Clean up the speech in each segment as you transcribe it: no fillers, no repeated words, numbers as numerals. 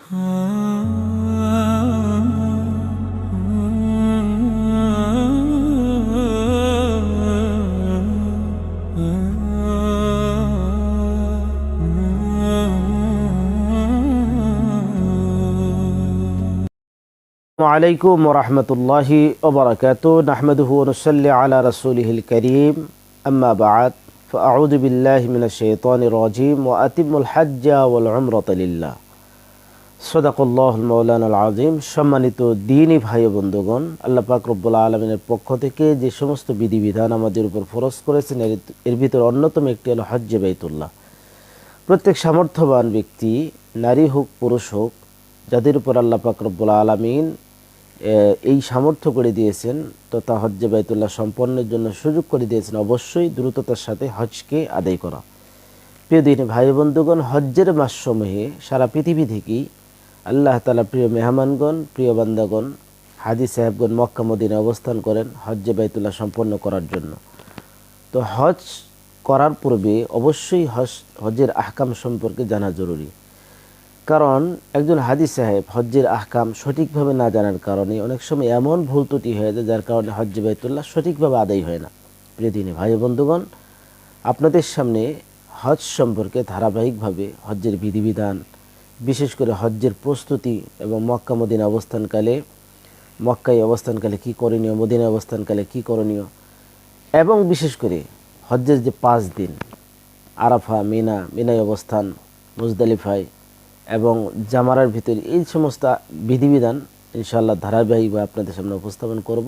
আলাইকুম ওরহমতুল্লাহি ওবরাকাতুহু নাহমাদুহু ওয়া নুসাল্লি আলা রাসূলিহিল কারীম আম্মা বা'দ ফাআউযু বিল্লাহি মিনাশ শাইতানির রাজীম ওয়া আতিমুল হাজ্জা ওয়াল উমরাতা লিল্লাহ সাদাকাল্লাহুল মাওলানাল আযীম। সম্মানিত দ্বীনী ভাই ও বন্ধুগণ, আল্লাহ পাক রব্বুল আলামিনের পক্ষ থেকে যে সমস্ত বিধিবিধান আমাদের উপর ফরজ করেছেন এর ভিতর অন্যতম একটি হলো হজ্জে বাইতুল্লাহ। প্রত্যেক সামর্থ্যবান ব্যক্তি, নারী হোক পুরুষ হোক, যাদের উপর আল্লাহ পাক রব্বুল আলামিন এই সামর্থ্য করে দিয়েছেন তথা হজ্জে বাইতুল্লাহ সম্পন্নের জন্য সুযোগ করে দিয়েছেন, অবশ্যই দ্রুততার সাথে হজকে আদায় করা। প্রিয় দিনী ভাই বন্ধুগণ, হজ্জের মাসসমূহে সারা পৃথিবী থেকেই আল্লাহ তাআলা প্রিয় মেহমানগণ, প্রিয় বান্দাগণ, হাজী সাহেবগণ মক্কা মদিনায় অবস্থান করেন হজ্জে বাইতুল্লাহ সম্পন্ন করার জন্য। তো হজ করার পূর্বে অবশ্যই হজ্জের আহকাম সম্পর্কে জানা জরুরি। কারণ একজন হাজী সাহেব হজ্জের আহকাম সঠিকভাবে না জানার কারণে অনেক সময় এমন ভুল ত্রুটি হয়ে যায় যার কারণে হজ্জে বাইতুল্লাহ সঠিকভাবে আদায় হয় না। প্রিয় দিনী ভাই বন্ধুগণ, আপনাদের সামনে হজ সম্পর্কে ধারাবাহিকভাবে হজ্জের বিধিবিধান, বিশেষ করে হজ্জের প্রস্তুতি এবং মক্কা মদিনা অবস্থানকালে, মক্কায় অবস্থানকালে কী করণীয়, মদিনায় অবস্থানকালে কী করণীয়, এবং বিশেষ করে হজ্জের যে 5 দিন আরাফা, মিনায় অবস্থান, মুজদালিফায় এবং জামারার ভিতরে, এই সমস্ত বিধিবিধান ইনশাআল্লাহ ধারাবাহিকভাবে আপনাদের সামনে উপস্থাপন করব।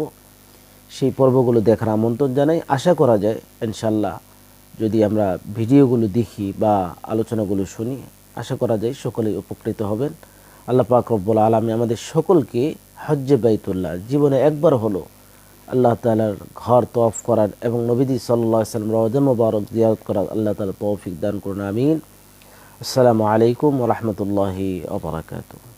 সেই পর্বগুলো দেখার আমন্ত্রণ জানাই। আশা করা যায় ইনশাআল্লাহ যদি আমরা ভিডিওগুলো দেখি বা আলোচনাগুলো শুনি, আশা করা যায় সকলেই উপকৃত হবেন। আল্লাহ পাক রব্বুল আলামিন আমাদের সকলকে হজ্জে বাইতুল্লাহ জীবনে একবার হলো আল্লাহ তাআলার ঘর তওয়াফ করার এবং নবীজি সাল্লাল্লাহু আলাইহি ওয়াসাল্লাম রওজা মুবারক জিয়ারত করার আল্লাহ তাআলা তৌফিক দান করুন, আমিন। আসসালামু আলাইকুম ওয়া রাহমাতুল্লাহি ওয়া বারাকাতুহু।